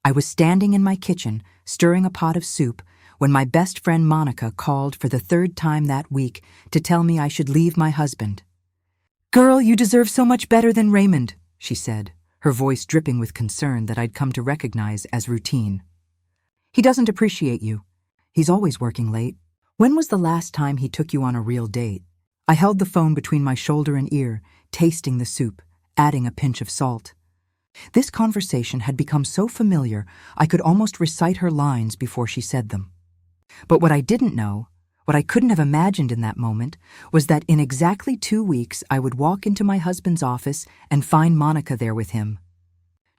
I was standing in my kitchen, stirring a pot of soup, when my best friend Monica called for the third time that week to tell me I should leave my husband. "Girl, you deserve so much better than Raymond," she said, her voice dripping with concern that I'd come to recognize as routine. "He doesn't appreciate you. He's always working late. When was the last time he took you on a real date?" I held the phone between my shoulder and ear, tasting the soup, adding a pinch of salt. This conversation had become so familiar I could almost recite her lines before she said them. But what I didn't know, what I couldn't have imagined in that moment, was that in exactly 2 weeks I would walk into my husband's office and find Monica there with him.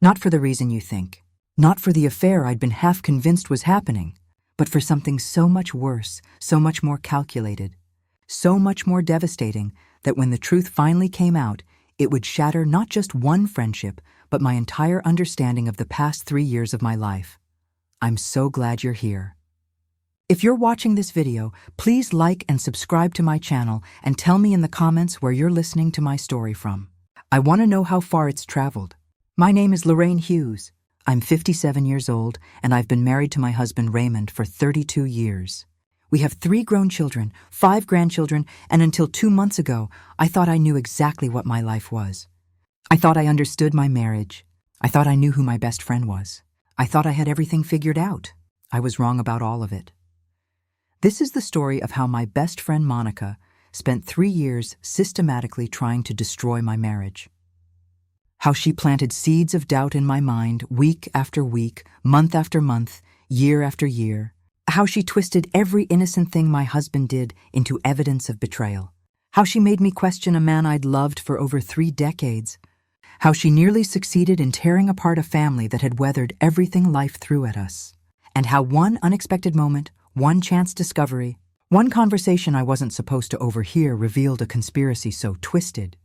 Not for the reason you think. Not for the affair I'd been half convinced was happening, but for something so much worse, so much more calculated, so much more devastating that when the truth finally came out, it would shatter not just one friendship, but my entire understanding of the past 3 years of my life. I'm so glad you're here. If you're watching this video, please like and subscribe to my channel and tell me in the comments where you're listening to my story from. I want to know how far it's traveled. My name is Lorraine Hughes. I'm 57 years old, and I've been married to my husband Raymond for 32 years. We have 3 grown children, 5 grandchildren, and until 2 months ago, I thought I knew exactly what my life was. I thought I understood my marriage. I thought I knew who my best friend was. I thought I had everything figured out. I was wrong about all of it. This is the story of how my best friend Monica spent 3 years systematically trying to destroy my marriage. How she planted seeds of doubt in my mind week after week, month after month, year after year. How she twisted every innocent thing my husband did into evidence of betrayal. How she made me question a man I'd loved for over 3 decades. How she nearly succeeded in tearing apart a family that had weathered everything life threw at us. And how one unexpected moment, one chance discovery, one conversation I wasn't supposed to overhear revealed a conspiracy so twisted,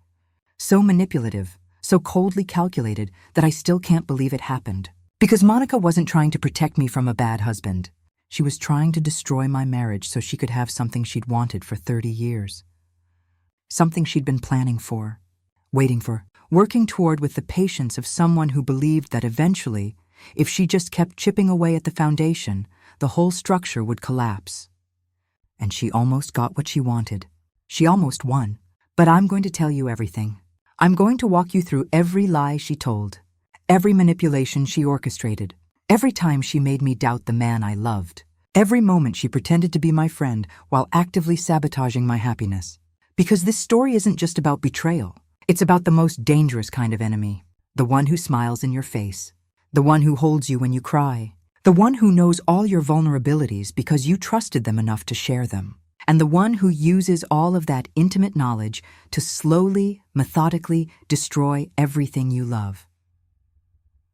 so manipulative, so coldly calculated that I still can't believe it happened. Because Monica wasn't trying to protect me from a bad husband. She was trying to destroy my marriage so she could have something she'd wanted for 30 years. Something she'd been planning for, waiting for, working toward with the patience of someone who believed that eventually, if she just kept chipping away at the foundation, the whole structure would collapse. And she almost got what she wanted. She almost won. But I'm going to tell you everything. I'm going to walk you through every lie she told, every manipulation she orchestrated, every time she made me doubt the man I loved, every moment she pretended to be my friend while actively sabotaging my happiness. Because this story isn't just about betrayal. It's about the most dangerous kind of enemy, the one who smiles in your face, the one who holds you when you cry, the one who knows all your vulnerabilities because you trusted them enough to share them, and the one who uses all of that intimate knowledge to slowly, methodically destroy everything you love.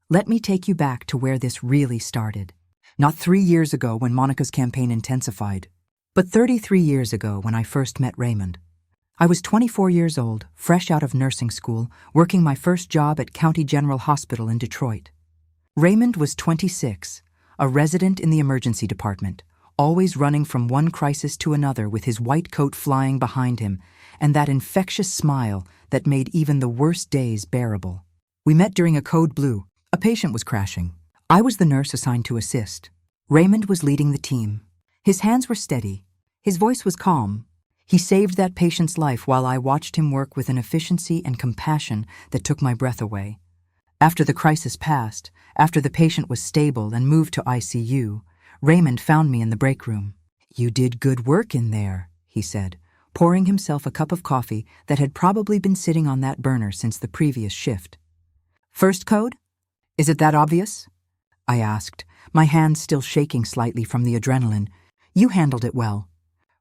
Let me take you back to where this really started. Not 3 years ago when Monica's campaign intensified, but 33 years ago when I first met Raymond. I was 24 years old, fresh out of nursing school, working my first job at County General Hospital in Detroit. Raymond was 26, a resident in the emergency department, always running from one crisis to another with his white coat flying behind him and that infectious smile that made even the worst days bearable. We met during a code blue. A patient was crashing. I was the nurse assigned to assist. Raymond was leading the team. His hands were steady. His voice was calm. He saved that patient's life while I watched him work with an efficiency and compassion that took my breath away. After the crisis passed, after the patient was stable and moved to ICU, Raymond found me in the break room. "You did good work in there," he said, pouring himself a cup of coffee that had probably been sitting on that burner since the previous shift. "First code? Is it that obvious?" I asked, my hands still shaking slightly from the adrenaline. "You handled it well.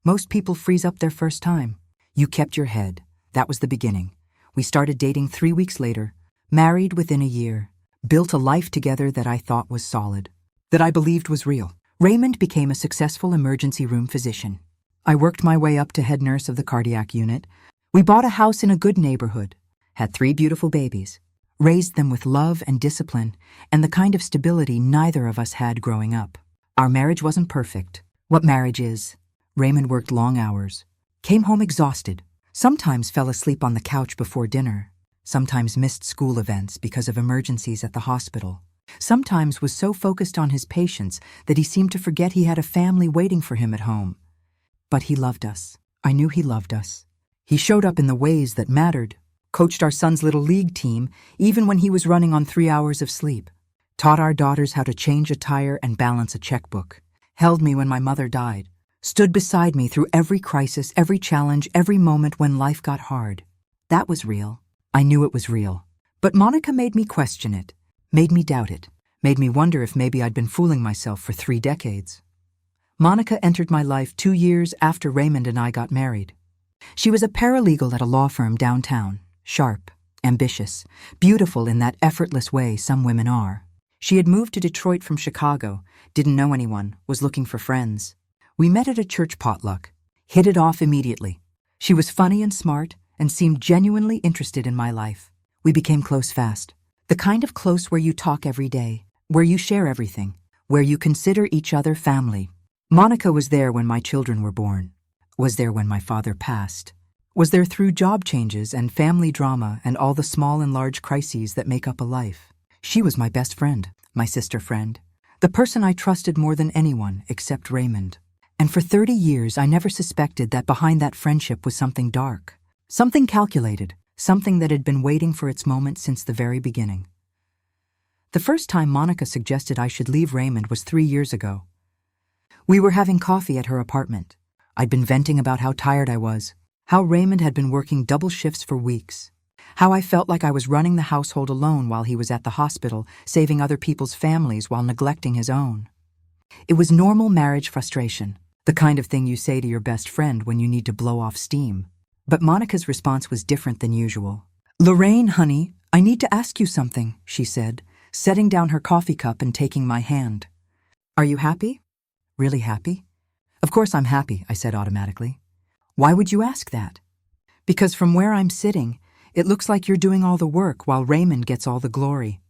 Most people freeze up their first time. You kept your head. That was the beginning. We started dating 3 weeks later, married within a year, built a life together that I thought was solid, that I believed was real. Raymond became a successful emergency room physician. I worked my way up to head nurse of the cardiac unit. We bought a house in a good neighborhood, had 3 beautiful babies, raised them with love and discipline, and the kind of stability neither of us had growing up. Our marriage wasn't perfect. What marriage is? Raymond worked long hours, came home exhausted, sometimes fell asleep on the couch before dinner, sometimes missed school events because of emergencies at the hospital. Sometimes was so focused on his patients that he seemed to forget he had a family waiting for him at home. But he loved us. I knew he loved us. He showed up in the ways that mattered, coached our son's little league team even when he was running on 3 hours of sleep, taught our daughters how to change a tire and balance a checkbook, held me when my mother died, stood beside me through every crisis, every challenge, every moment when life got hard. That was real. I knew it was real. But Monica made me question it, made me doubt it, made me wonder if maybe I'd been fooling myself for 3 decades. Monica entered my life 2 years after Raymond and I got married. She was a paralegal at a law firm downtown, sharp, ambitious, beautiful in that effortless way some women are. She had moved to Detroit from Chicago, didn't know anyone, was looking for friends. We met at a church potluck, hit it off immediately. She was funny and smart and seemed genuinely interested in my life. We became close fast. The kind of close where you talk every day, where you share everything, where you consider each other family. Monica was there when my children were born, was there when my father passed, was there through job changes and family drama and all the small and large crises that make up a life. She was my best friend, my sister friend, the person I trusted more than anyone except Raymond. And for 30 years I never suspected that behind that friendship was something dark, something calculated, something that had been waiting for its moment since the very beginning. The first time Monica suggested I should leave Raymond was 3 years ago. We were having coffee at her apartment. I'd been venting about how tired I was, how Raymond had been working double shifts for weeks, how I felt like I was running the household alone while he was at the hospital, saving other people's families while neglecting his own. It was normal marriage frustration, the kind of thing you say to your best friend when you need to blow off steam. But Monica's response was different than usual. "Lorraine, honey, I need to ask you something," she said, setting down her coffee cup and taking my hand. "Are you happy? Really happy?" "Of course I'm happy," I said automatically. "Why would you ask that?" "Because from where I'm sitting, it looks like you're doing all the work while Raymond gets all the glory.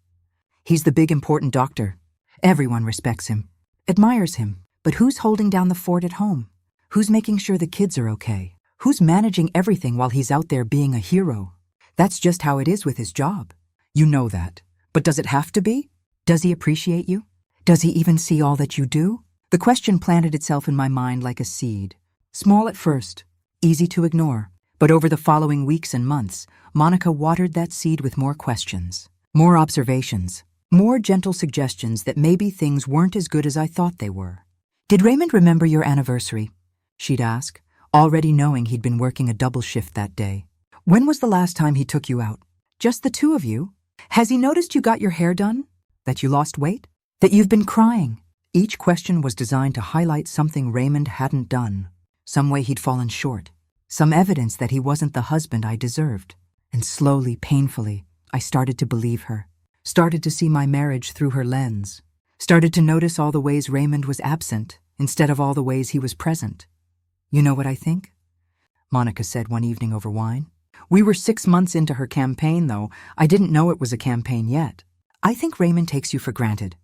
He's the big important doctor. Everyone respects him, admires him. But who's holding down the fort at home? Who's making sure the kids are okay? Who's managing everything while he's out there being a hero? That's just how it is with his job. You know that. But does it have to be? Does he appreciate you? Does he even see all that you do?" The question planted itself in my mind like a seed. Small at first, easy to ignore. But over the following weeks and months, Monica watered that seed with more questions, more observations, more gentle suggestions that maybe things weren't as good as I thought they were. "Did Raymond remember your anniversary?" she'd ask, already knowing he'd been working a double shift that day. "When was the last time he took you out? Just the two of you? Has he noticed you got your hair done? That you lost weight? That you've been crying?" Each question was designed to highlight something Raymond hadn't done, some way he'd fallen short, some evidence that he wasn't the husband I deserved. And slowly, painfully, I started to believe her, started to see my marriage through her lens, started to notice all the ways Raymond was absent instead of all the ways he was present. "You know what I think?" Monica said one evening over wine. We were 6 months into her campaign, though. I didn't know it was a campaign yet. "I think Raymond takes you for granted.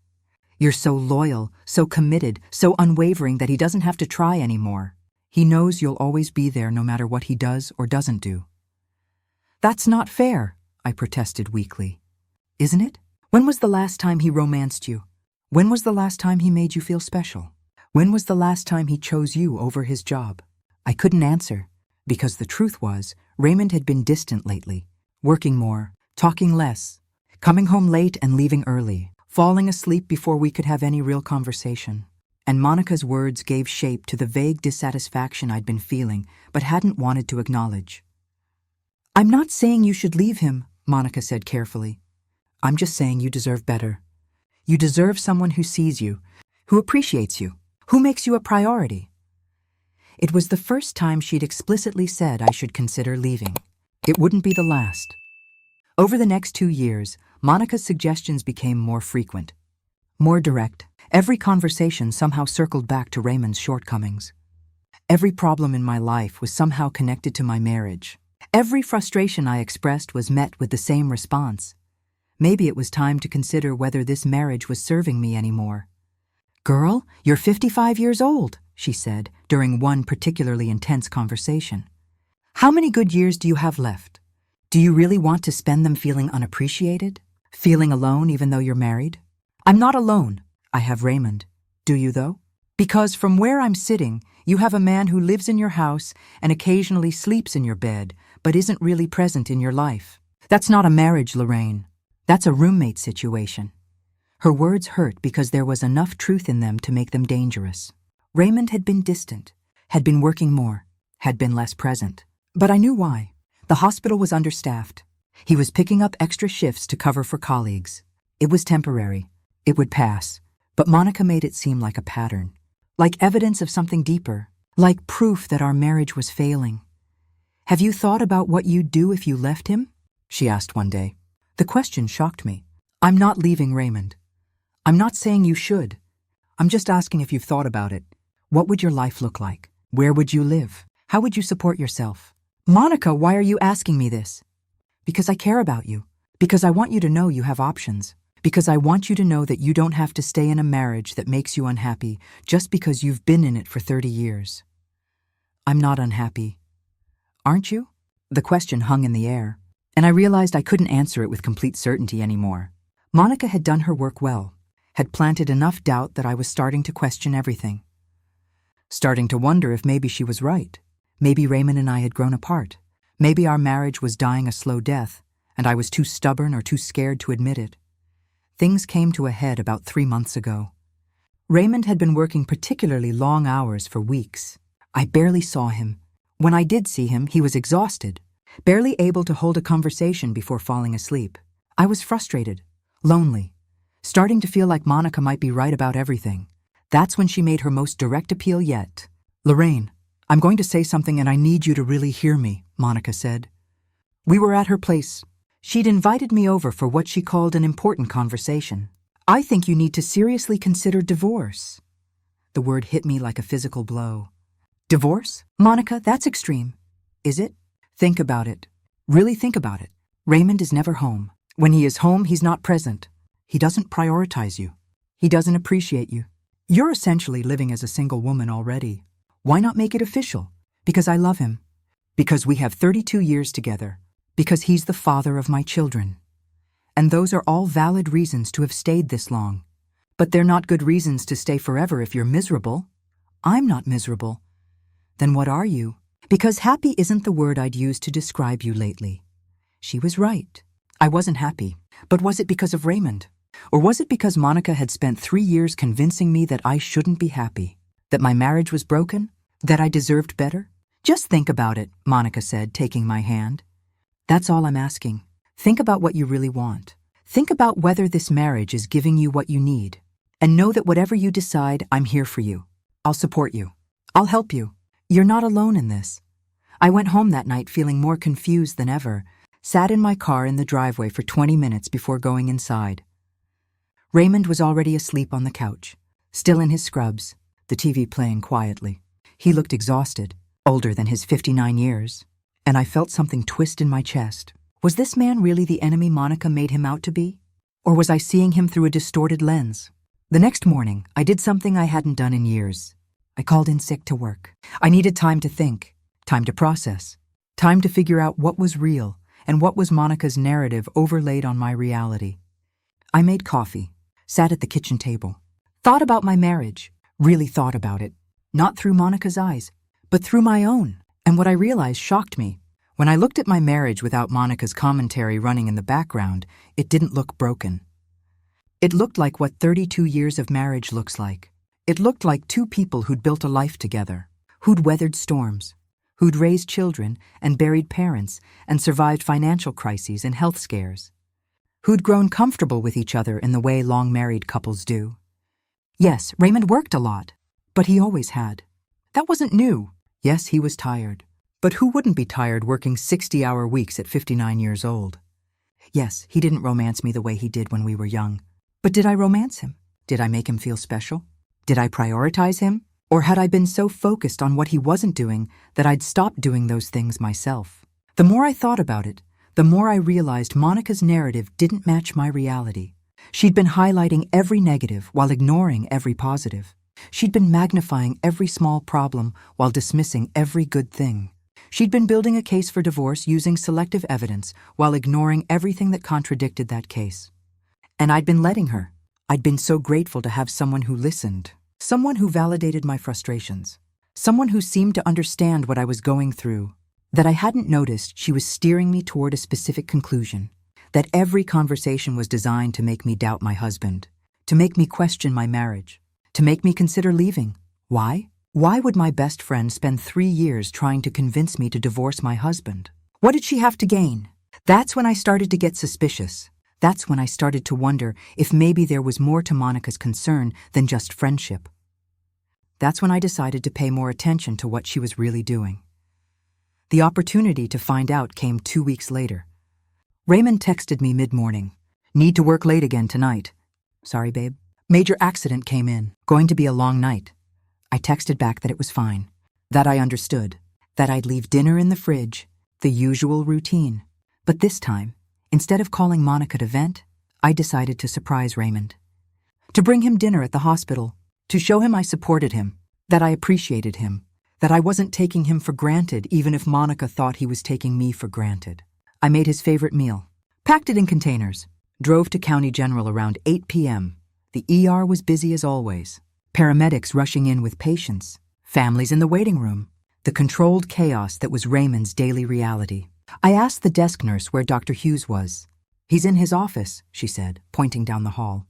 You're so loyal, so committed, so unwavering that he doesn't have to try anymore. He knows you'll always be there no matter what he does or doesn't do." "That's not fair," I protested weakly. "Isn't it? When was the last time he romanced you? When was the last time he made you feel special? When was the last time he chose you over his job?" I couldn't answer, because the truth was, Raymond had been distant lately, working more, talking less, coming home late and leaving early, falling asleep before we could have any real conversation. And Monica's words gave shape to the vague dissatisfaction I'd been feeling but hadn't wanted to acknowledge. "I'm not saying you should leave him," Monica said carefully. "I'm just saying you deserve better. You deserve someone who sees you, who appreciates you, who makes you a priority." It was the first time she'd explicitly said I should consider leaving. It wouldn't be the last. Over the next 2 years, Monica's suggestions became more frequent, more direct. Every conversation somehow circled back to Raymond's shortcomings. Every problem in my life was somehow connected to my marriage. Every frustration I expressed was met with the same response. Maybe it was time to consider whether this marriage was serving me anymore. "Girl, you're 55 years old," she said during one particularly intense conversation. "How many good years do you have left? Do you really want to spend them feeling unappreciated? Feeling alone even though you're married? I'm not alone. I have Raymond. Do you, though? Because from where I'm sitting, you have a man who lives in your house and occasionally sleeps in your bed, but isn't really present in your life. That's not a marriage, Lorraine. That's a roommate situation. Her words hurt because there was enough truth in them to make them dangerous. Raymond had been distant, had been working more, had been less present. But I knew why. The hospital was understaffed. He was picking up extra shifts to cover for colleagues. It was temporary. It would pass. But Monica made it seem like a pattern, like evidence of something deeper, like proof that our marriage was failing. "Have you thought about what you'd do if you left him?" she asked one day. The question shocked me. I'm not leaving Raymond. I'm not saying you should. I'm just asking if you've thought about it. What would your life look like? Where would you live? How would you support yourself? Monica, why are you asking me this? Because I care about you. Because I want you to know you have options. Because I want you to know that you don't have to stay in a marriage that makes you unhappy just because you've been in it for 30 years. I'm not unhappy. Aren't you? The question hung in the air, and I realized I couldn't answer it with complete certainty anymore. Monica had done her work well, had planted enough doubt that I was starting to question everything. Starting to wonder if maybe she was right. Maybe Raymond and I had grown apart. Maybe our marriage was dying a slow death, and I was too stubborn or too scared to admit it. Things came to a head about 3 months ago. Raymond had been working particularly long hours for weeks. I barely saw him. When I did see him, he was exhausted, barely able to hold a conversation before falling asleep. I was frustrated, lonely, starting to feel like Monica might be right about everything. That's when she made her most direct appeal yet. "Lorraine, I'm going to say something and I need you to really hear me," Monica said. We were at her place. She'd invited me over for what she called an important conversation. "I think you need to seriously consider divorce." The word hit me like a physical blow. Divorce? Monica, that's extreme. Is it? Think about it. Really think about it. Raymond is never home. When he is home, he's not present. He doesn't prioritize you. He doesn't appreciate you. You're essentially living as a single woman already. Why not make it official? Because I love him. Because we have 32 years together. Because he's the father of my children. And those are all valid reasons to have stayed this long. But they're not good reasons to stay forever if you're miserable. I'm not miserable. Then what are you? Because happy isn't the word I'd used to describe you lately. She was right. I wasn't happy. But was it because of Raymond? Or was it because Monica had spent 3 years convincing me that I shouldn't be happy? That my marriage was broken? That I deserved better? Just think about it, Monica said, taking my hand. That's all I'm asking. Think about what you really want. Think about whether this marriage is giving you what you need. And know that whatever you decide, I'm here for you. I'll support you. I'll help you. You're not alone in this. I went home that night feeling more confused than ever, sat in my car in the driveway for 20 minutes before going inside. Raymond was already asleep on the couch, still in his scrubs, the TV playing quietly. He looked exhausted, older than his 59 years, and I felt something twist in my chest. Was this man really the enemy Monica made him out to be? Or was I seeing him through a distorted lens? The next morning, I did something I hadn't done in years. I called in sick to work. I needed time to think, time to process, time to figure out what was real and what was Monica's narrative overlaid on my reality. I made coffee, sat at the kitchen table, thought about my marriage, really thought about it, not through Monica's eyes, but through my own. And what I realized shocked me. When I looked at my marriage without Monica's commentary running in the background, it didn't look broken. It looked like what 32 years of marriage looks like. It looked like two people who'd built a life together, who'd weathered storms, who'd raised children and buried parents and survived financial crises and health scares, who'd grown comfortable with each other in the way long married couples do. Yes, Raymond worked a lot, but he always had. That wasn't new. Yes, he was tired. But who wouldn't be tired working 60-hour weeks at 59 years old? Yes, he didn't romance me the way he did when we were young. But did I romance him? Did I make him feel special? Did I prioritize him? Or had I been so focused on what he wasn't doing that I'd stopped doing those things myself? The more I thought about it, the more I realized Monica's narrative didn't match my reality. She'd been highlighting every negative while ignoring every positive. She'd been magnifying every small problem while dismissing every good thing. She'd been building a case for divorce using selective evidence while ignoring everything that contradicted that case. And I'd been letting her. I'd been so grateful to have someone who listened, someone who validated my frustrations, someone who seemed to understand what I was going through, that I hadn't noticed she was steering me toward a specific conclusion, that every conversation was designed to make me doubt my husband, to make me question my marriage, to make me consider leaving. Why? Why would my best friend spend 3 years trying to convince me to divorce my husband? What did she have to gain? That's when I started to get suspicious. That's when I started to wonder if maybe there was more to Monica's concern than just friendship. That's when I decided to pay more attention to what she was really doing. The opportunity to find out came 2 weeks later. Raymond texted me mid-morning. Need to work late again tonight. Sorry, babe. Major accident came in. Going to be a long night. I texted back that it was fine, that I understood, that I'd leave dinner in the fridge, the usual routine. But this time, instead of calling Monica to vent, I decided to surprise Raymond. To bring him dinner at the hospital, to show him I supported him, that I appreciated him, that I wasn't taking him for granted even if Monica thought he was taking me for granted. I made his favorite meal, packed it in containers, drove to County General around 8 p.m. The ER was busy as always. Paramedics rushing in with patients, families in the waiting room, the controlled chaos that was Raymond's daily reality. I asked the desk nurse where Dr. Hughes was. He's in his office, she said, pointing down the hall.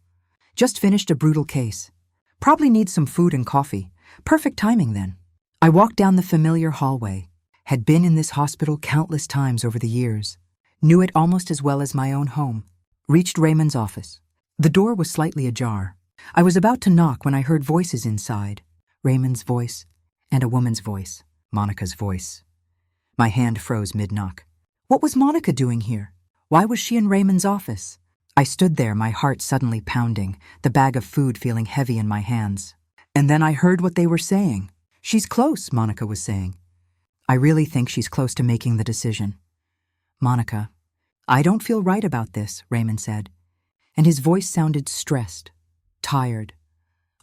Just finished a brutal case. Probably needs some food and coffee. Perfect timing then. I walked down the familiar hallway, had been in this hospital countless times over the years, knew it almost as well as my own home, reached Raymond's office. The door was slightly ajar. I was about to knock when I heard voices inside, Raymond's voice and a woman's voice, Monica's voice. My hand froze mid-knock. What was Monica doing here? Why was she in Raymond's office? I stood there, my heart suddenly pounding, the bag of food feeling heavy in my hands. And then I heard what they were saying. She's close, Monica was saying. I really think she's close to making the decision. Monica, I don't feel right about this, Raymond said, and his voice sounded stressed, tired.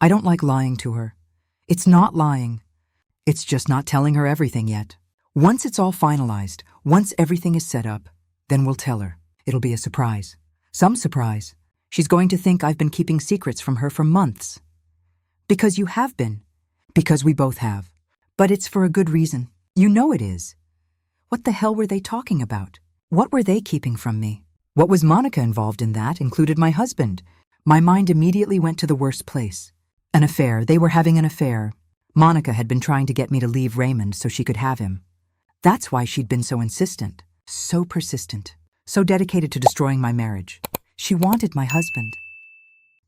I don't like lying to her. It's not lying. It's just not telling her everything yet. Once it's all finalized, once everything is set up, then we'll tell her. It'll be a surprise. Some surprise. She's going to think I've been keeping secrets from her for months. Because you have been. Because we both have. But it's for a good reason. You know it is. What the hell were they talking about? What were they keeping from me? What was Monica involved in that included my husband. My mind immediately went to the worst place. An affair. They were having an affair. Monica had been trying to get me to leave Raymond so she could have him. That's why she'd been so insistent, so persistent, so dedicated to destroying my marriage. She wanted my husband.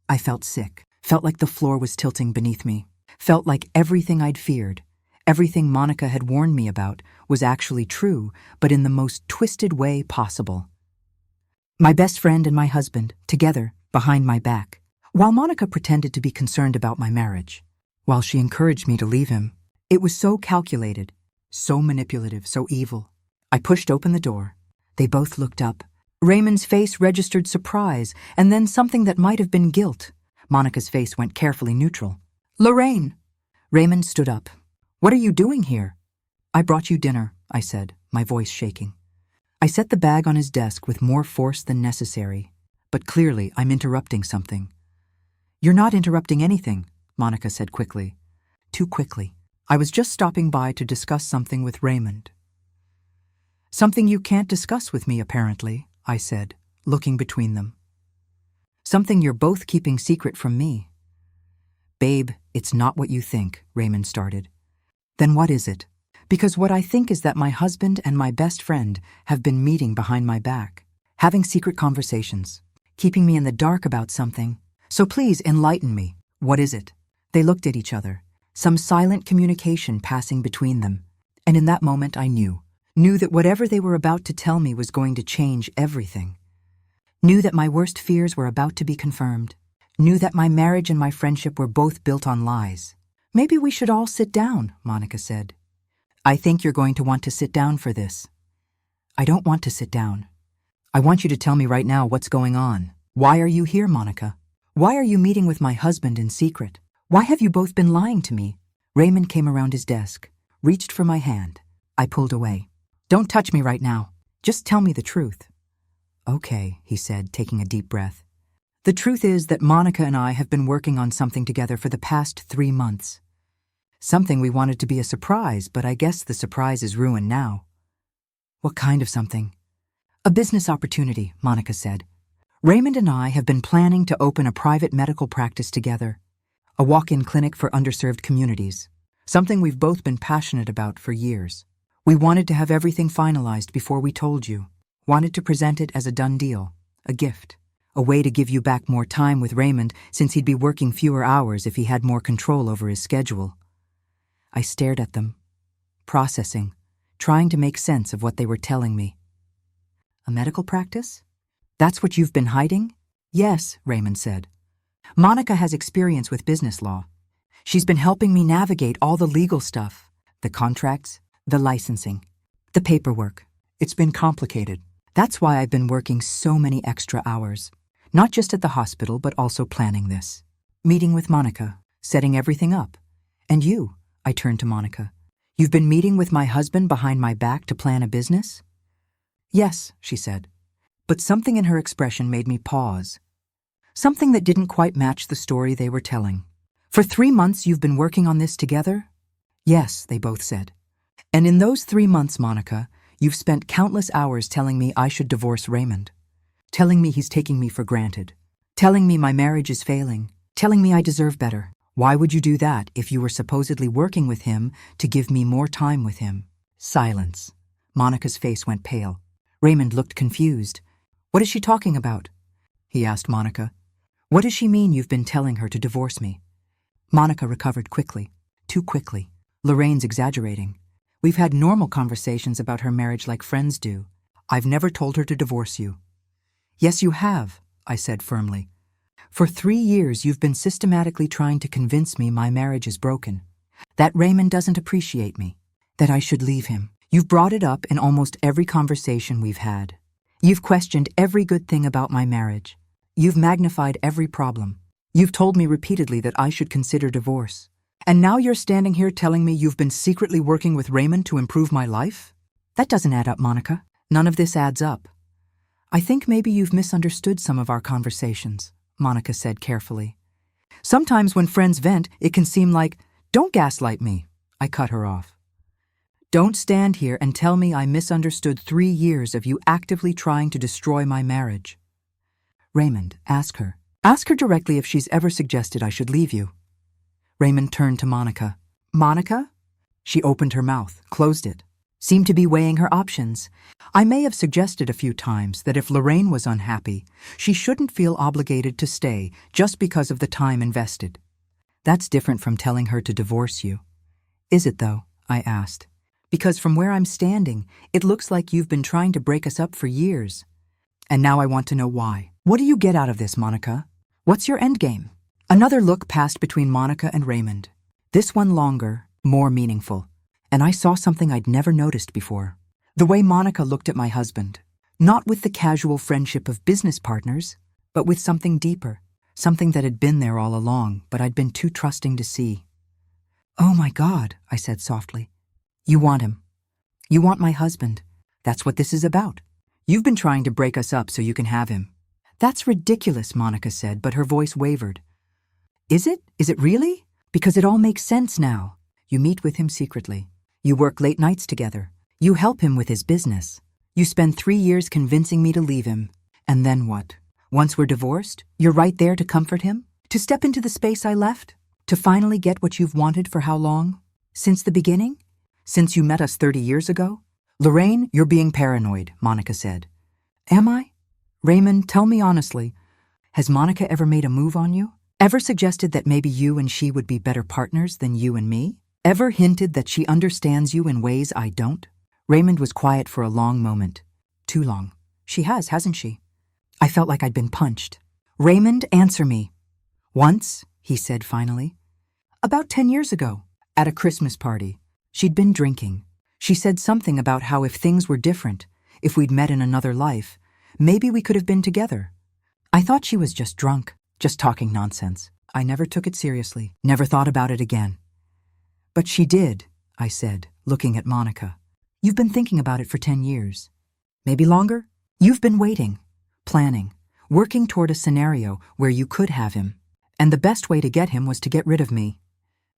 I felt sick, felt like the floor was tilting beneath me, felt like everything I'd feared, everything Monica had warned me about was actually true, but in the most twisted way possible. My best friend and my husband, together, behind my back, while Monica pretended to be concerned about my marriage, while she encouraged me to leave him. It was so calculated, so manipulative, so evil. I pushed open the door. They both looked up. Raymond's face registered surprise, and then something that might have been guilt. Monica's face went carefully neutral. Lorraine! Raymond stood up. What are you doing here? I brought you dinner, I said, my voice shaking. I set the bag on his desk with more force than necessary, but clearly I'm interrupting something. You're not interrupting anything, Monica said quickly. Too quickly. I was just stopping by to discuss something with Raymond. Something you can't discuss with me, apparently, I said, looking between them. Something you're both keeping secret from me. Babe, it's not what you think, Raymond started. Then what is it? Because what I think is that my husband and my best friend have been meeting behind my back, having secret conversations, keeping me in the dark about something. So please enlighten me. What is it? They looked at each other, some silent communication passing between them. And in that moment I knew that whatever they were about to tell me was going to change everything. Knew that my worst fears were about to be confirmed. Knew that my marriage and my friendship were both built on lies. Maybe we should all sit down, Monica said. I think you're going to want to sit down for this. I don't want to sit down. I want you to tell me right now what's going on. Why are you here, Monica? Why are you meeting with my husband in secret? Why have you both been lying to me? Raymond came around his desk, reached for my hand. I pulled away. Don't touch me right now. Just tell me the truth. Okay, he said, taking a deep breath. The truth is that Monica and I have been working on something together for the past 3 months. Something we wanted to be a surprise, but I guess the surprise is ruined now. What kind of something? A business opportunity, Monica said. Raymond and I have been planning to open a private medical practice together, a walk-in clinic for underserved communities, something we've both been passionate about for years. We wanted to have everything finalized before we told you, wanted to present it as a done deal, a gift, a way to give you back more time with Raymond since he'd be working fewer hours if he had more control over his schedule. I stared at them, processing, trying to make sense of what they were telling me. A medical practice? That's what you've been hiding? Yes, Raymond said. Monica has experience with business law. She's been helping me navigate all the legal stuff, the contracts, the licensing, the paperwork. It's been complicated. That's why I've been working so many extra hours, not just at the hospital, but also planning this. Meeting with Monica, setting everything up. And you, I turned to Monica. You've been meeting with my husband behind my back to plan a business? Yes, she said. But something in her expression made me pause. Something that didn't quite match the story they were telling. For 3 months you've been working on this together? Yes, they both said. And in those 3 months, Monica, you've spent countless hours telling me I should divorce Raymond. Telling me he's taking me for granted. Telling me my marriage is failing. Telling me I deserve better. Why would you do that if you were supposedly working with him to give me more time with him? Silence. Monica's face went pale. Raymond looked confused. What is she talking about? He asked Monica. What does she mean you've been telling her to divorce me? Monica recovered quickly. Too quickly. Lorraine's exaggerating. We've had normal conversations about her marriage like friends do. I've never told her to divorce you. Yes, you have, I said firmly. For 3 years you've been systematically trying to convince me my marriage is broken. That Raymond doesn't appreciate me. That I should leave him. You've brought it up in almost every conversation we've had. You've questioned every good thing about my marriage. You've magnified every problem. You've told me repeatedly that I should consider divorce. And now you're standing here telling me you've been secretly working with Raymond to improve my life? That doesn't add up, Monica. None of this adds up. I think maybe you've misunderstood some of our conversations, Monica said carefully. Sometimes when friends vent, it can seem like, don't gaslight me. I cut her off. Don't stand here and tell me I misunderstood 3 years of you actively trying to destroy my marriage. Raymond, ask her. Ask her directly if she's ever suggested I should leave you. Raymond turned to Monica. Monica? She opened her mouth, closed it, seemed to be weighing her options. I may have suggested a few times that if Lorraine was unhappy, she shouldn't feel obligated to stay just because of the time invested. That's different from telling her to divorce you. Is it, though? I asked. Because from where I'm standing, it looks like you've been trying to break us up for years. And now I want to know why. What do you get out of this, Monica? What's your endgame? Another look passed between Monica and Raymond. This one longer, more meaningful. And I saw something I'd never noticed before. The way Monica looked at my husband. Not with the casual friendship of business partners, but with something deeper. Something that had been there all along, but I'd been too trusting to see. Oh my God, I said softly. You want him. You want my husband. That's what this is about. You've been trying to break us up so you can have him. That's ridiculous, Monica said, but her voice wavered. Is it? Is it really? Because it all makes sense now. You meet with him secretly. You work late nights together. You help him with his business. You spend 3 years convincing me to leave him. And then what? Once we're divorced, you're right there to comfort him? To step into the space I left? To finally get what you've wanted for how long? Since the beginning? Since you met us 30 years ago? Lorraine, you're being paranoid, Monica said. Am I? Raymond, tell me honestly, has Monica ever made a move on you? Ever suggested that maybe you and she would be better partners than you and me? Ever hinted that she understands you in ways I don't? Raymond was quiet for a long moment. Too long. She has, hasn't she? I felt like I'd been punched. Raymond, answer me. Once, he said finally. About 10 years ago, at a Christmas party. She'd been drinking. She said something about how if things were different, if we'd met in another life, maybe we could have been together. I thought she was just drunk, just talking nonsense. I never took it seriously, never thought about it again. But she did, I said, looking at Monica. You've been thinking about it for 10 years. Maybe longer? You've been waiting, planning, working toward a scenario where you could have him. And the best way to get him was to get rid of me.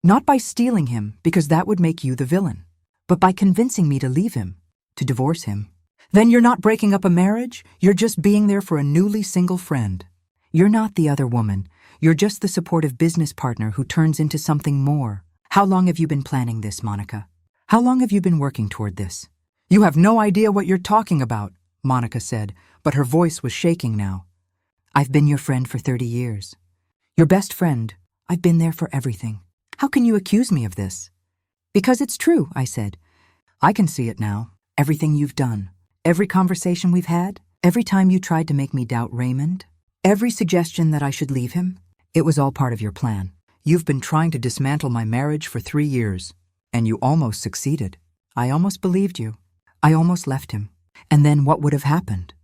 Not by stealing him, because that would make you the villain, but by convincing me to leave him, to divorce him. Then you're not breaking up a marriage, you're just being there for a newly single friend. You're not the other woman, you're just the supportive business partner who turns into something more. How long have you been planning this, Monica? How long have you been working toward this? You have no idea what you're talking about, Monica said, but her voice was shaking now. I've been your friend for 30 years. Your best friend. I've been there for everything. How can you accuse me of this? Because it's true, I said. I can see it now. Everything you've done. Every conversation we've had. Every time you tried to make me doubt Raymond. Every suggestion that I should leave him. It was all part of your plan. You've been trying to dismantle my marriage for 3 years. And you almost succeeded. I almost believed you. I almost left him. And then what would have happened?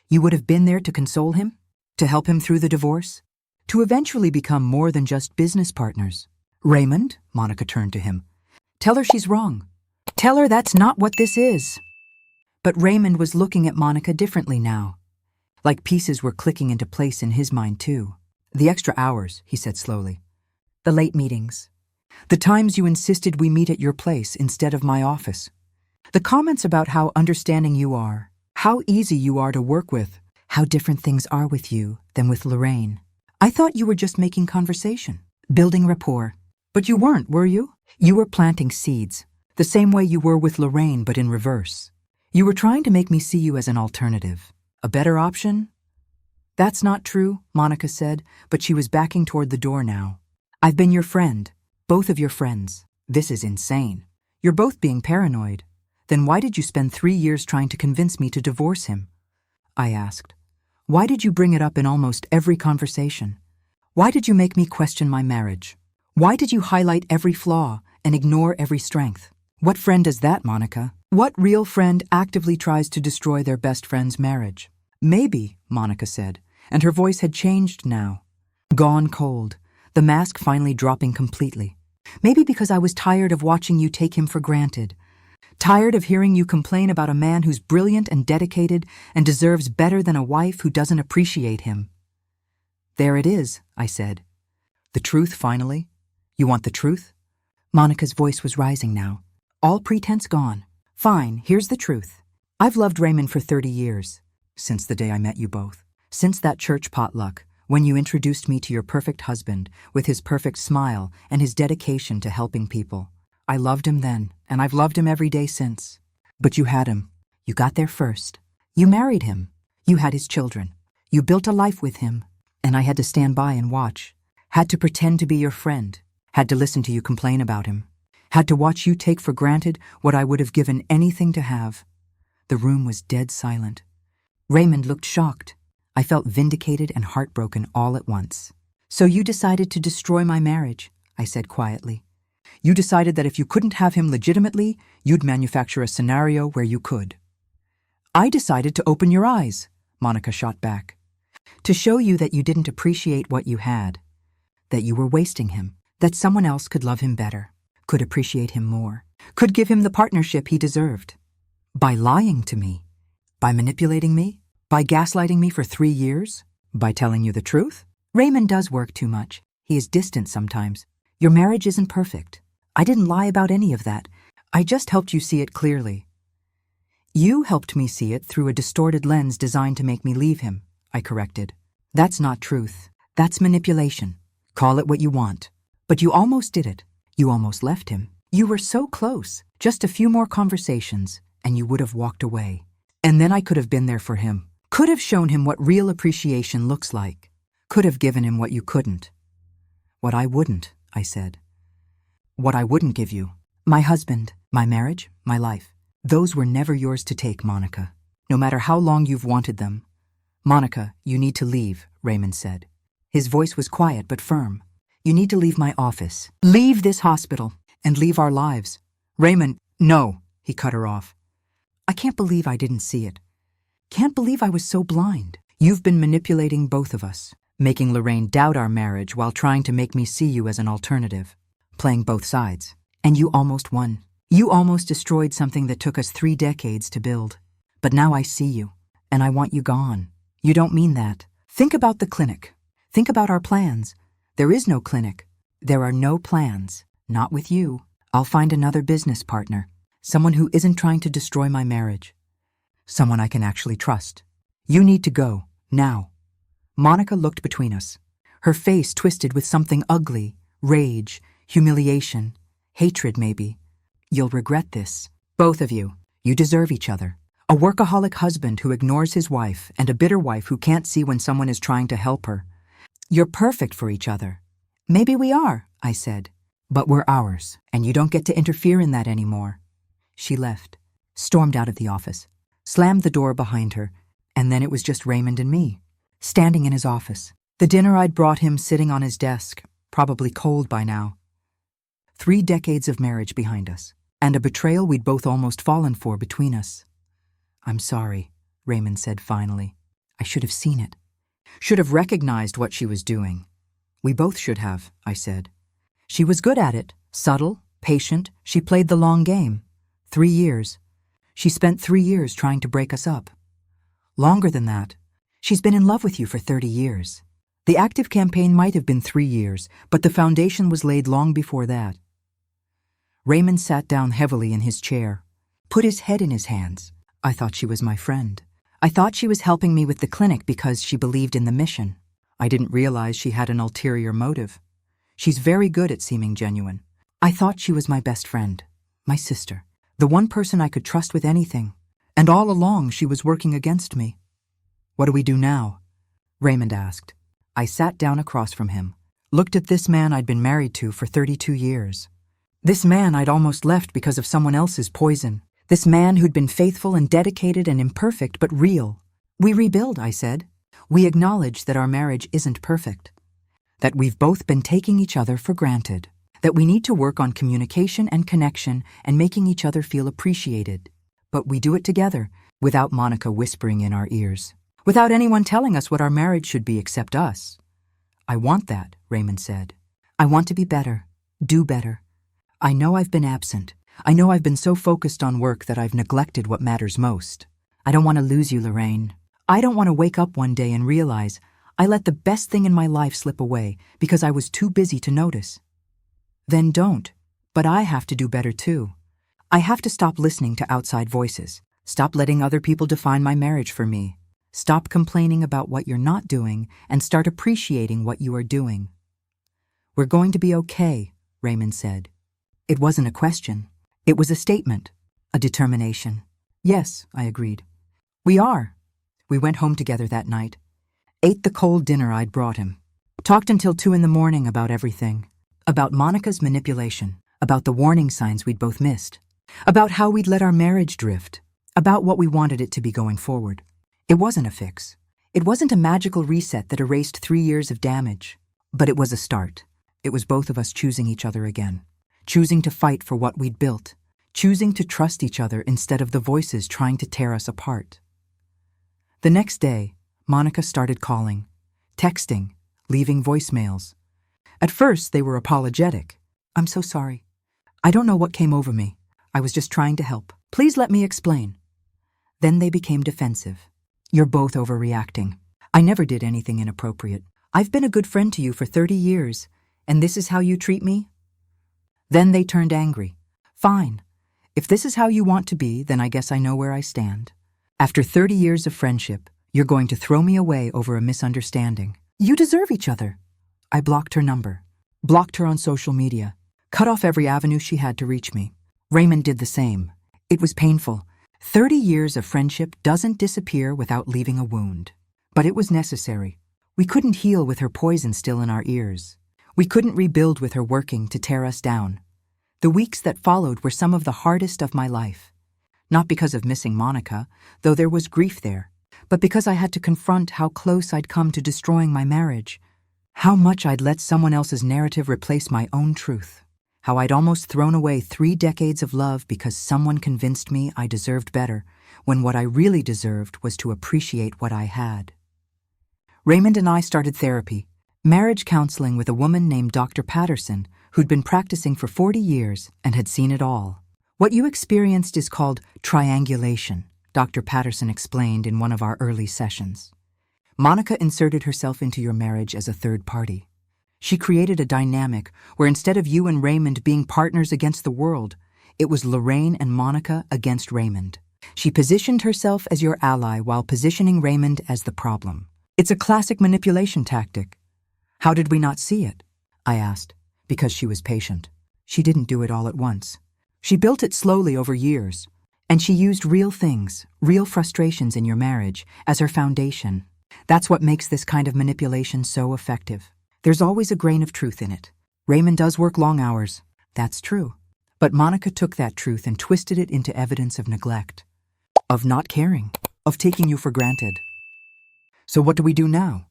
You would have been there to console him? To help him through the divorce? To eventually become more than just business partners? Raymond, Monica turned to him. Tell her she's wrong. Tell her that's not what this is. But Raymond was looking at Monica differently now. Like pieces were clicking into place in his mind too. The extra hours, he said slowly. The late meetings. The times you insisted we meet at your place instead of my office. The comments about how understanding you are, how easy you are to work with, how different things are with you than with Lorraine. I thought you were just making conversation, building rapport. But you weren't, were you? You were planting seeds, the same way you were with Lorraine, but in reverse. You were trying to make me see you as an alternative, a better option. That's not true, Monica said, but she was backing toward the door now. I've been your friend, both of your friends. This is insane. You're both being paranoid. Then why did you spend 3 years trying to convince me to divorce him? I asked. Why did you bring it up in almost every conversation? Why did you make me question my marriage? Why did you highlight every flaw and ignore every strength? What friend does that, Monica? What real friend actively tries to destroy their best friend's marriage? Maybe, Monica said, and her voice had changed now. Gone cold, the mask finally dropping completely. Maybe because I was tired of watching you take him for granted. Tired of hearing you complain about a man who's brilliant and dedicated and deserves better than a wife who doesn't appreciate him. There it is, I said. The truth, finally? You want the truth? Monica's voice was rising now. All pretense gone. Fine, here's the truth. I've loved Raymond for 30 years. Since the day I met you both. Since that church potluck, when you introduced me to your perfect husband, with his perfect smile and his dedication to helping people. I loved him then, and I've loved him every day since. But you had him. You got there first. You married him. You had his children. You built a life with him. And I had to stand by and watch. Had to pretend to be your friend. Had to listen to you complain about him. Had to watch you take for granted what I would have given anything to have. The room was dead silent. Raymond looked shocked. I felt vindicated and heartbroken all at once. So you decided to destroy my marriage, I said quietly. You decided that if you couldn't have him legitimately, you'd manufacture a scenario where you could. I decided to open your eyes, Monica shot back. To show you that you didn't appreciate what you had. That you were wasting him. That someone else could love him better. Could appreciate him more. Could give him the partnership he deserved. By lying to me. By manipulating me. By gaslighting me for 3 years. By telling you the truth. Raymond does work too much. He is distant sometimes. Your marriage isn't perfect. I didn't lie about any of that. I just helped you see it clearly. You helped me see it through a distorted lens designed to make me leave him, I corrected. That's not truth. That's manipulation. Call it what you want. But you almost did it. You almost left him. You were so close. Just a few more conversations, and you would have walked away. And then I could have been there for him. Could have shown him what real appreciation looks like. Could have given him what you couldn't. What I wouldn't, I said. What I wouldn't give you. My husband, my marriage, my life. Those were never yours to take, Monica. No matter how long you've wanted them. Monica, you need to leave, Raymond said. His voice was quiet but firm. You need to leave my office. Leave this hospital. And leave our lives. Raymond, no, he cut her off. I can't believe I didn't see it. Can't believe I was so blind. You've been manipulating both of us. Making Lorraine doubt our marriage while trying to make me see you as an alternative. Playing both sides. And you almost won. You almost destroyed something that took us 3 decades to build. But now I see you. And I want you gone. You don't mean that. Think about the clinic. Think about our plans. There is no clinic. There are no plans. Not with you. I'll find another business partner. Someone who isn't trying to destroy my marriage. Someone I can actually trust. You need to go, now. Monica looked between us. Her face twisted with something ugly, rage, humiliation, hatred maybe. You'll regret this. Both of you. You deserve each other. A workaholic husband who ignores his wife and a bitter wife who can't see when someone is trying to help her. You're perfect for each other. Maybe we are, I said. But we're ours, and you don't get to interfere in that anymore. She left, stormed out of the office, slammed the door behind her, and then it was just Raymond and me, standing in his office. The dinner I'd brought him sitting on his desk, probably cold by now. 3 decades of marriage behind us, and a betrayal we'd both almost fallen for between us. I'm sorry, Raymond said finally. I should have seen it. Should have recognized what she was doing. We both should have, I said. She was good at it, subtle, patient. She played the long game. 3 years. She spent 3 years trying to break us up. Longer than that. She's been in love with you for 30 years. The active campaign might have been 3 years, but the foundation was laid long before that. Raymond sat down heavily in his chair, put his head in his hands. I thought she was my friend. I thought she was helping me with the clinic because she believed in the mission. I didn't realize she had an ulterior motive. She's very good at seeming genuine. I thought she was my best friend, my sister, the one person I could trust with anything. And all along she was working against me. What do we do now? Raymond asked. I sat down across from him, looked at this man I'd been married to for 32 years. This man I'd almost left because of someone else's poison. This man who'd been faithful and dedicated and imperfect but real. We rebuild, I said. We acknowledge that our marriage isn't perfect. That we've both been taking each other for granted. That we need to work on communication and connection and making each other feel appreciated. But we do it together, without Monica whispering in our ears. Without anyone telling us what our marriage should be except us. I want that, Raymond said. I want to be better, do better. I know I've been absent. I know I've been so focused on work that I've neglected what matters most. I don't want to lose you, Lorraine. I don't want to wake up one day and realize I let the best thing in my life slip away because I was too busy to notice. Then don't. But I have to do better too. I have to stop listening to outside voices. Stop letting other people define my marriage for me. Stop complaining about what you're not doing and start appreciating what you are doing. We're going to be okay, Raymond said. It wasn't a question. It was a statement, a determination. Yes, I agreed. We are. We went home together that night, ate the cold dinner I'd brought him, talked until 2 a.m. about everything, about Monica's manipulation, about the warning signs we'd both missed, about how we'd let our marriage drift, about what we wanted it to be going forward. It wasn't a fix. It wasn't a magical reset that erased 3 years of damage, but it was a start. It was both of us choosing each other again. Choosing to fight for what we'd built, choosing to trust each other instead of the voices trying to tear us apart. The next day, Monica started calling, texting, leaving voicemails. At first, they were apologetic. I'm so sorry. I don't know what came over me. I was just trying to help. Please let me explain. Then they became defensive. You're both overreacting. I never did anything inappropriate. I've been a good friend to you for 30 years, and this is how you treat me? Then they turned angry. Fine. If this is how you want to be, then I guess I know where I stand. After 30 years of friendship, you're going to throw me away over a misunderstanding. You deserve each other. I blocked her number, blocked her on social media, cut off every avenue she had to reach me. Raymond did the same. It was painful. 30 years of friendship doesn't disappear without leaving a wound. But it was necessary. We couldn't heal with her poison still in our ears. We couldn't rebuild with her working to tear us down. The weeks that followed were some of the hardest of my life. Not because of missing Monica, though there was grief there, but because I had to confront how close I'd come to destroying my marriage, how much I'd let someone else's narrative replace my own truth, how I'd almost thrown away 3 decades of love because someone convinced me I deserved better, when what I really deserved was to appreciate what I had. Raymond and I started therapy, marriage counseling with a woman named Dr. Patterson, who'd been practicing for 40 years and had seen it all. What you experienced is called triangulation, Dr. Patterson explained in one of our early sessions. Monica inserted herself into your marriage as a third party. She created a dynamic where instead of you and Raymond being partners against the world, it was Lorraine and Monica against Raymond. She positioned herself as your ally while positioning Raymond as the problem. It's a classic manipulation tactic. How did we not see it? I asked, because she was patient. She didn't do it all at once. She built it slowly over years, and she used real things, real frustrations in your marriage, as her foundation. That's what makes this kind of manipulation so effective. There's always a grain of truth in it. Raymond does work long hours. That's true. But Monica took that truth and twisted it into evidence of neglect, of not caring, of taking you for granted. So what do we do now?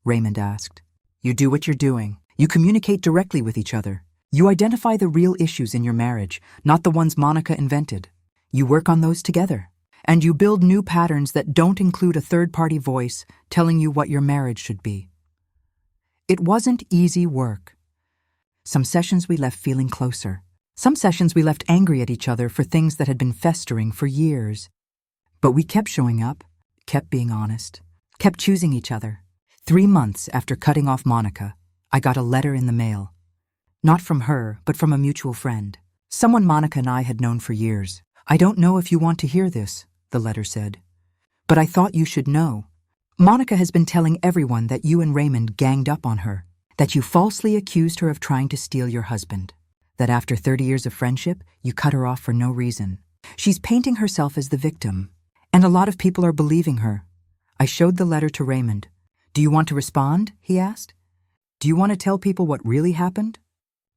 Raymond asked. You do what you're doing. You communicate directly with each other. You identify the real issues in your marriage, not the ones Monica invented. You work on those together. And you build new patterns that don't include a third-party voice telling you what your marriage should be. It wasn't easy work. Some sessions we left feeling closer. Some sessions we left angry at each other for things that had been festering for years. But we kept showing up, kept being honest, kept choosing each other. 3 months after cutting off Monica, I got a letter in the mail. Not from her, but from a mutual friend. Someone Monica and I had known for years. I don't know if you want to hear this, the letter said. But I thought you should know. Monica has been telling everyone that you and Raymond ganged up on her, that you falsely accused her of trying to steal your husband, that after 30 years of friendship, you cut her off for no reason. She's painting herself as the victim, and a lot of people are believing her. I showed the letter to Raymond. Do you want to respond? He asked. Do you want to tell people what really happened?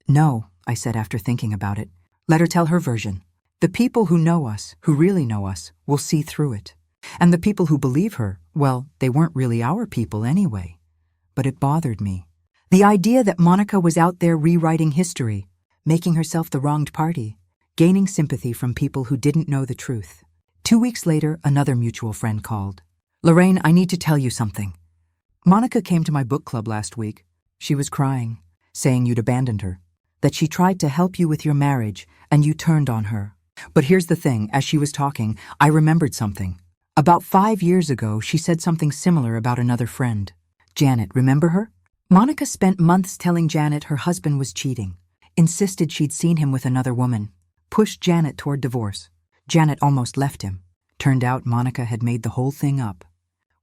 No, I said after thinking about it. Let her tell her version. The people who know us, who really know us, will see through it. And the people who believe her, well, they weren't really our people anyway. But it bothered me. The idea that Monica was out there rewriting history, making herself the wronged party, gaining sympathy from people who didn't know the truth. 2 weeks later, another mutual friend called. Lorraine, I need to tell you something. Monica came to my book club last week. She was crying, saying you'd abandoned her, that she tried to help you with your marriage and you turned on her. But here's the thing, as she was talking, I remembered something. About 5 years ago, she said something similar about another friend. Janet, remember her? Monica spent months telling Janet her husband was cheating, insisted she'd seen him with another woman, pushed Janet toward divorce. Janet almost left him. Turned out Monica had made the whole thing up.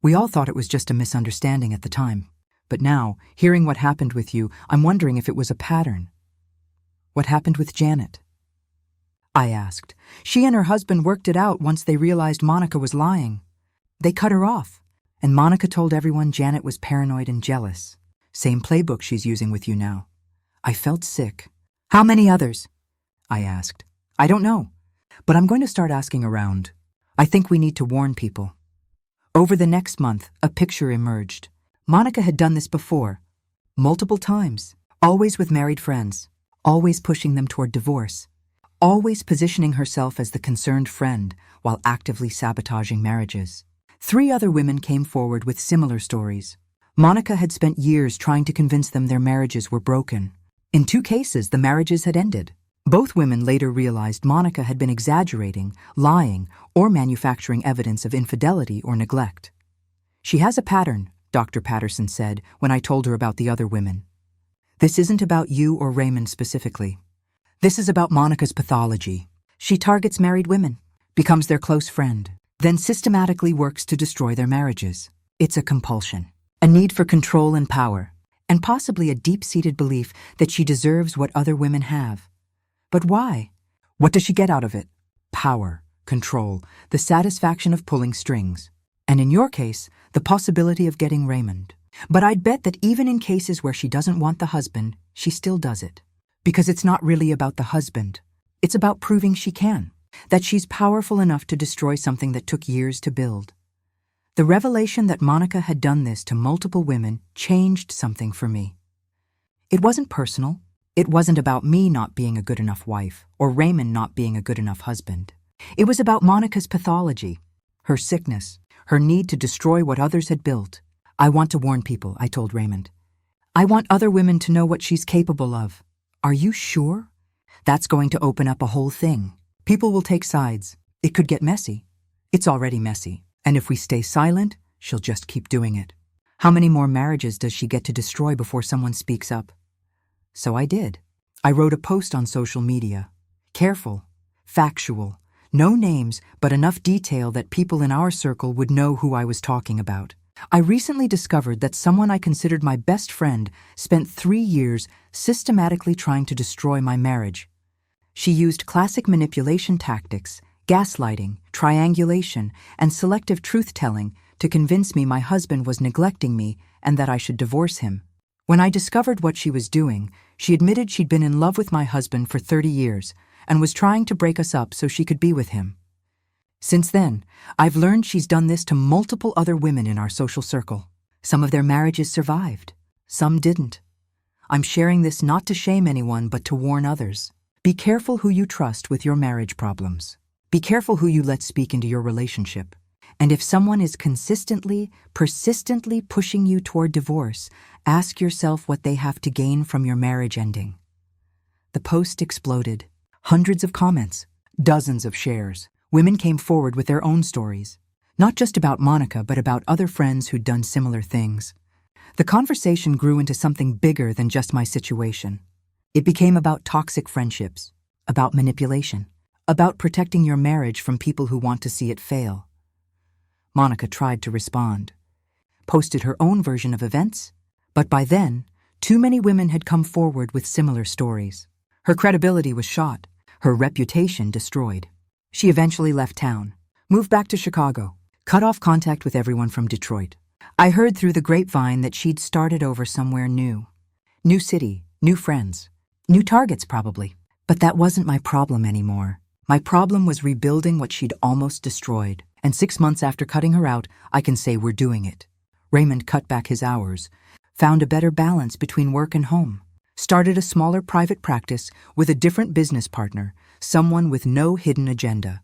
We all thought it was just a misunderstanding at the time. But now, hearing what happened with you, I'm wondering if it was a pattern. What happened with Janet? I asked. She and her husband worked it out once they realized Monica was lying. They cut her off, and Monica told everyone Janet was paranoid and jealous. Same playbook she's using with you now. I felt sick. How many others? I asked. I don't know, but I'm going to start asking around. I think we need to warn people. Over the next month, a picture emerged. Monica had done this before, multiple times, always with married friends, always pushing them toward divorce. Always positioning herself as the concerned friend while actively sabotaging marriages. 3 other women came forward with similar stories. Monica had spent years trying to convince them their marriages were broken. In 2 cases, the marriages had ended. Both women later realized Monica had been exaggerating, lying, or manufacturing evidence of infidelity or neglect. She has a pattern, Dr. Patterson said when I told her about the other women. This isn't about you or Raymond specifically. This is about Monica's pathology. She targets married women, becomes their close friend, then systematically works to destroy their marriages. It's a compulsion, a need for control and power, and possibly a deep-seated belief that she deserves what other women have. But why? What does she get out of it? Power, control, the satisfaction of pulling strings. And in your case, the possibility of getting Raymond. But I'd bet that even in cases where she doesn't want the husband, she still does it. Because it's not really about the husband. It's about proving she can, that she's powerful enough to destroy something that took years to build. The revelation that Monica had done this to multiple women changed something for me. It wasn't personal. It wasn't about me not being a good enough wife or Raymond not being a good enough husband. It was about Monica's pathology, her sickness, her need to destroy what others had built. I want to warn people, I told Raymond. I want other women to know what she's capable of. Are you sure? That's going to open up a whole thing. People will take sides. It could get messy. It's already messy. And if we stay silent, she'll just keep doing it. How many more marriages does she get to destroy before someone speaks up? So I did. I wrote a post on social media. Careful, factual, no names, but enough detail that people in our circle would know who I was talking about. I recently discovered that someone I considered my best friend spent 3 years systematically trying to destroy my marriage. She used classic manipulation tactics, gaslighting, triangulation, and selective truth-telling to convince me my husband was neglecting me and that I should divorce him. When I discovered what she was doing, she admitted she'd been in love with my husband for 30 years and was trying to break us up so she could be with him. Since then, I've learned she's done this to multiple other women in our social circle. Some of their marriages survived, some didn't. I'm sharing this not to shame anyone but to warn others. Be careful who you trust with your marriage problems. Be careful who you let speak into your relationship. And if someone is consistently, persistently pushing you toward divorce, ask yourself what they have to gain from your marriage ending. The post exploded. Hundreds of comments, dozens of shares. Women came forward with their own stories, not just about Monica, but about other friends who'd done similar things. The conversation grew into something bigger than just my situation. It became about toxic friendships, about manipulation, about protecting your marriage from people who want to see it fail. Monica tried to respond, posted her own version of events, but by then, too many women had come forward with similar stories. Her credibility was shot, her reputation destroyed. She eventually left town, moved back to Chicago, cut off contact with everyone from Detroit. I heard through the grapevine that she'd started over somewhere new. New city, new friends, new targets probably. But that wasn't my problem anymore. My problem was rebuilding what she'd almost destroyed. And 6 months after cutting her out, I can say we're doing it. Raymond cut back his hours, found a better balance between work and home, started a smaller private practice with a different business partner, someone with no hidden agenda.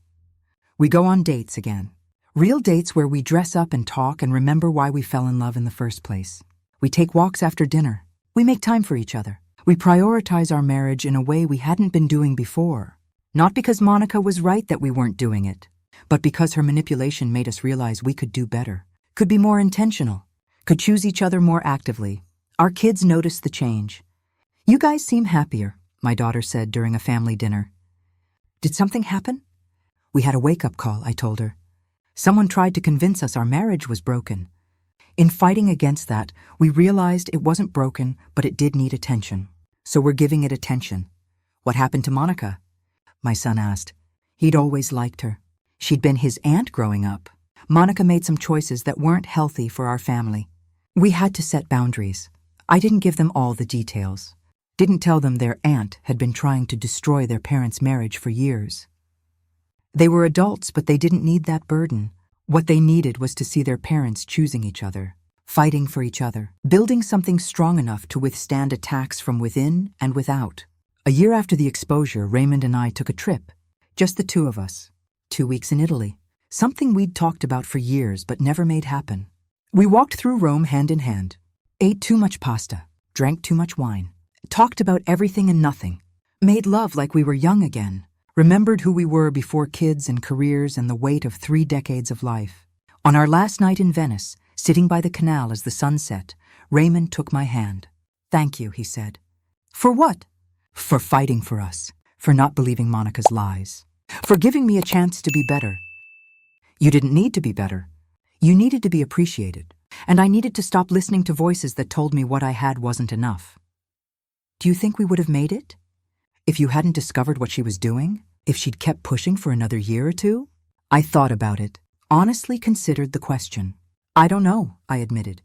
We go on dates again. Real dates where we dress up and talk and remember why we fell in love in the first place. We take walks after dinner. We make time for each other. We prioritize our marriage in a way we hadn't been doing before. Not because Monica was right that we weren't doing it, but because her manipulation made us realize we could do better, could be more intentional, could choose each other more actively. Our kids noticed the change. "You guys seem happier," my daughter said during a family dinner. "Did something happen?" "We had a wake-up call," I told her. "Someone tried to convince us our marriage was broken." In fighting against that, we realized it wasn't broken, but it did need attention. So we're giving it attention. "What happened to Monica?" my son asked. He'd always liked her. She'd been his aunt growing up. Monica made some choices that weren't healthy for our family. We had to set boundaries. I didn't give them all the details. Didn't tell them their aunt had been trying to destroy their parents' marriage for years. They were adults, but they didn't need that burden. What they needed was to see their parents choosing each other, fighting for each other, building something strong enough to withstand attacks from within and without. A year after the exposure, Raymond and I took a trip. Just the two of us. 2 weeks in Italy. Something we'd talked about for years but never made happen. We walked through Rome hand in hand, ate too much pasta, drank too much wine, talked about everything and nothing, made love like we were young again, remembered who we were before kids and careers and the weight of 3 decades of life. On our last night in Venice, sitting by the canal as the sun set, Raymond took my hand. "Thank you," he said. "For what?" "For fighting for us, for not believing Monica's lies, for giving me a chance to be better." "You didn't need to be better. You needed to be appreciated, and I needed to stop listening to voices that told me what I had wasn't enough." "Do you think we would have made it? If you hadn't discovered what she was doing? If she'd kept pushing for another year or two?" I thought about it, honestly considered the question. "I don't know," I admitted.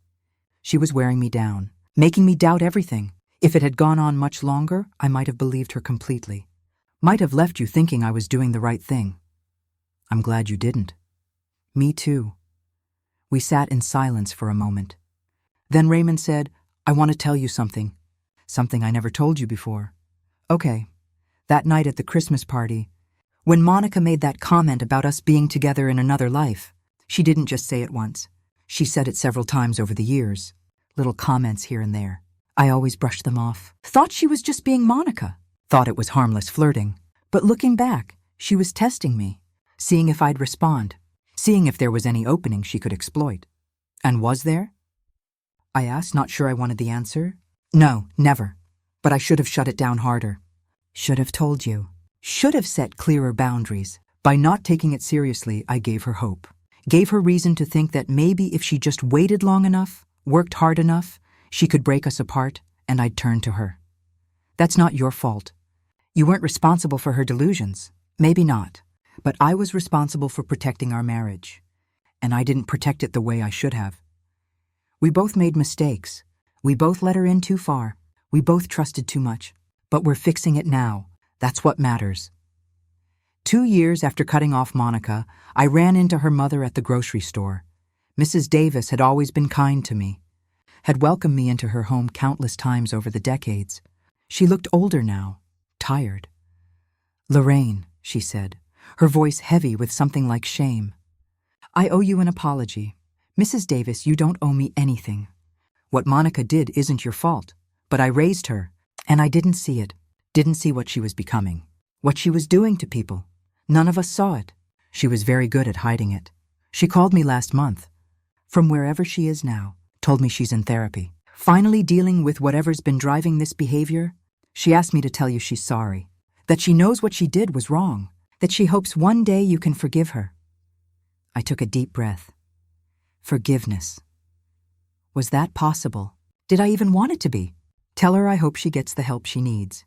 She was wearing me down, making me doubt everything. If it had gone on much longer, I might have believed her completely. Might have left you thinking I was doing the right thing. I'm glad you didn't. Me too. We sat in silence for a moment. Then Raymond said, "I want to tell you something. Something I never told you before." "Okay." That night at the Christmas party, when Monica made that comment about us being together in another life, she didn't just say it once. She said it several times over the years. Little comments here and there. I always brushed them off. Thought she was just being Monica. Thought it was harmless flirting. But looking back, she was testing me, seeing if I'd respond, seeing if there was any opening she could exploit. And was there? I asked, not sure I wanted the answer. No, never. But I should have shut it down harder. Should have told you. Should have set clearer boundaries. By not taking it seriously, I gave her hope. Gave her reason to think that maybe if she just waited long enough, worked hard enough, she could break us apart, and I'd turn to her. That's not your fault. You weren't responsible for her delusions. Maybe not. But I was responsible for protecting our marriage. And I didn't protect it the way I should have. We both made mistakes. We both let her in too far. We both trusted too much. But we're fixing it now. That's what matters. 2 years after cutting off Monica, I ran into her mother at the grocery store. Mrs. Davis had always been kind to me, had welcomed me into her home countless times over the decades. She looked older now, tired. "Lorraine," she said, her voice heavy with something like shame. "I owe you an apology. Mrs. Davis, you don't owe me anything. What Monica did isn't your fault, but I raised her, and I didn't see it, didn't see what she was becoming, what she was doing to people. None of us saw it. She was very good at hiding it. She called me last month, from wherever she is now, told me she's in therapy, finally dealing with whatever's been driving this behavior. She asked me to tell you she's sorry, that she knows what she did was wrong, that she hopes one day you can forgive her." I took a deep breath. Forgiveness. Was that possible? Did I even want it to be? Tell her I hope she gets the help she needs.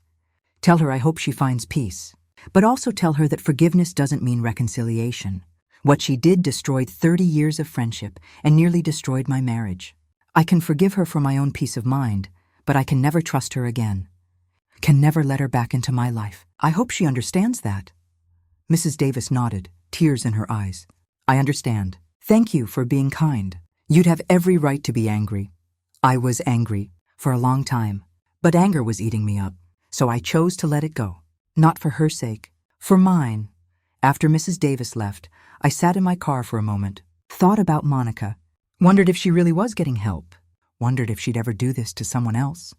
Tell her I hope she finds peace. But also tell her that forgiveness doesn't mean reconciliation. What she did destroyed 30 years of friendship and nearly destroyed my marriage. I can forgive her for my own peace of mind, but I can never trust her again. Can never let her back into my life. I hope she understands that. Mrs. Davis nodded, tears in her eyes. "I understand. Thank you for being kind. You'd have every right to be angry. I was angry for a long time, but anger was eating me up, so I chose to let it go. Not for her sake, for mine." After Mrs. Davis left, I sat in my car for a moment, thought about Monica, wondered if she really was getting help, wondered if she'd ever do this to someone else.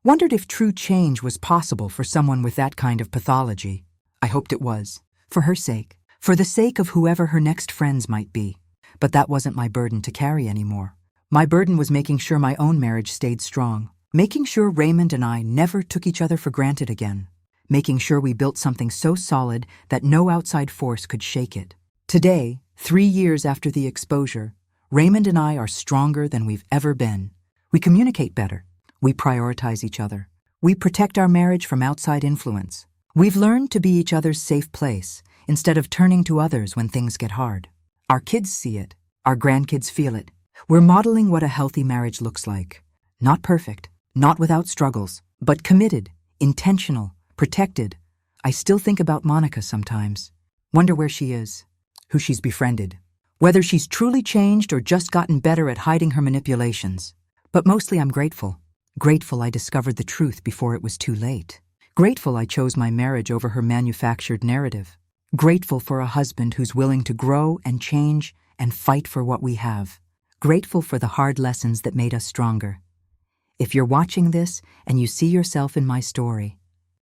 Wondered if true change was possible for someone with that kind of pathology. I hoped it was, for her sake, for the sake of whoever her next friends might be. But that wasn't my burden to carry anymore. My burden was making sure my own marriage stayed strong, making sure Raymond and I never took each other for granted again, making sure we built something so solid that no outside force could shake it. Today, 3 years after the exposure, Raymond and I are stronger than we've ever been. We communicate better. We prioritize each other. We protect our marriage from outside influence. We've learned to be each other's safe place instead of turning to others when things get hard. Our kids see it. Our grandkids feel it. We're modeling what a healthy marriage looks like. Not perfect, not without struggles, but committed, intentional, protected. I still think about Monica sometimes. Wonder where she is, who she's befriended, whether she's truly changed or just gotten better at hiding her manipulations. But mostly I'm grateful. Grateful I discovered the truth before it was too late. Grateful I chose my marriage over her manufactured narrative. Grateful for a husband who's willing to grow and change and fight for what we have. Grateful for the hard lessons that made us stronger. If you're watching this and you see yourself in my story,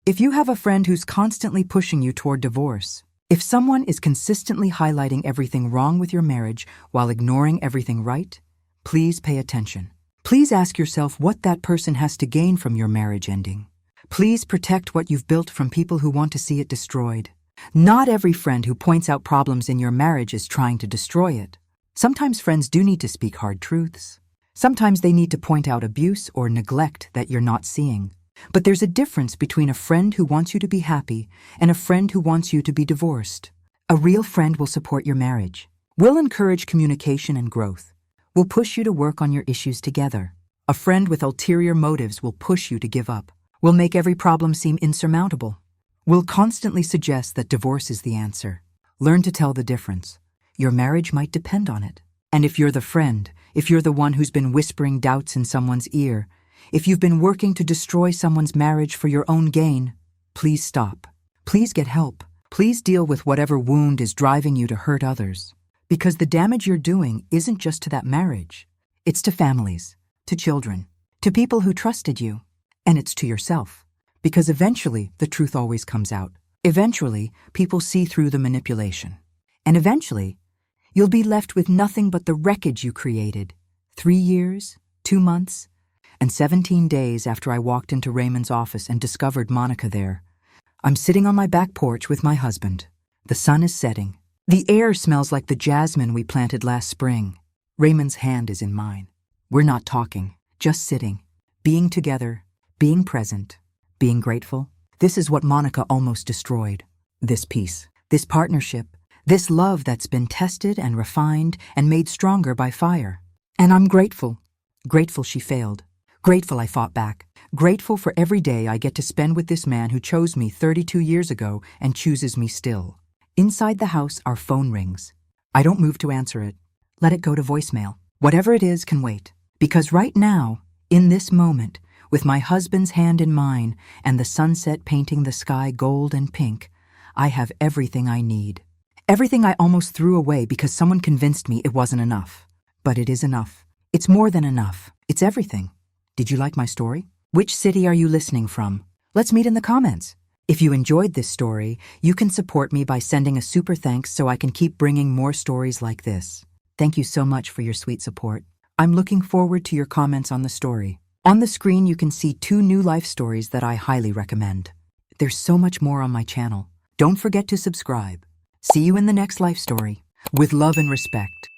if you have a friend who's constantly pushing you toward divorce, if someone is consistently highlighting everything wrong with your marriage while ignoring everything right, please pay attention. Please ask yourself what that person has to gain from your marriage ending. Please protect what you've built from people who want to see it destroyed. Not every friend who points out problems in your marriage is trying to destroy it. Sometimes friends do need to speak hard truths. Sometimes they need to point out abuse or neglect that you're not seeing. But there's a difference between a friend who wants you to be happy and a friend who wants you to be divorced. A real friend will support your marriage, will encourage communication and growth, will push you to work on your issues together. A friend with ulterior motives will push you to give up, will make every problem seem insurmountable, will constantly suggest that divorce is the answer. Learn to tell the difference. Your marriage might depend on it. And if you're the friend, if you're the one who's been whispering doubts in someone's ear, if you've been working to destroy someone's marriage for your own gain, please stop. Please get help. Please deal with whatever wound is driving you to hurt others. Because the damage you're doing isn't just to that marriage. It's to families, to children, to people who trusted you. And it's to yourself. Because eventually, the truth always comes out. Eventually, people see through the manipulation. And eventually, you'll be left with nothing but the wreckage you created. 3 years, 2 months, and 17 days after I walked into Raymond's office and discovered Monica there. I'm sitting on my back porch with my husband. The sun is setting. The air smells like the jasmine we planted last spring. Raymond's hand is in mine. We're not talking, just sitting, being together, being present, being grateful. This is what Monica almost destroyed. This peace, this partnership, this love that's been tested and refined and made stronger by fire. And I'm grateful. Grateful she failed. Grateful I fought back. Grateful for every day I get to spend with this man who chose me 32 years ago and chooses me still. Inside the house, our phone rings. I don't move to answer it. Let it go to voicemail. Whatever it is can wait. Because right now, in this moment, with my husband's hand in mine and the sunset painting the sky gold and pink, I have everything I need. Everything I almost threw away because someone convinced me it wasn't enough. But it is enough. It's more than enough. It's everything. Did you like my story? Which city are you listening from? Let's meet in the comments. If you enjoyed this story, you can support me by sending a super thanks so I can keep bringing more stories like this. Thank you so much for your sweet support. I'm looking forward to your comments on the story. On the screen, you can see 2 new life stories that I highly recommend. There's so much more on my channel. Don't forget to subscribe. See you in the next life story. With love and respect.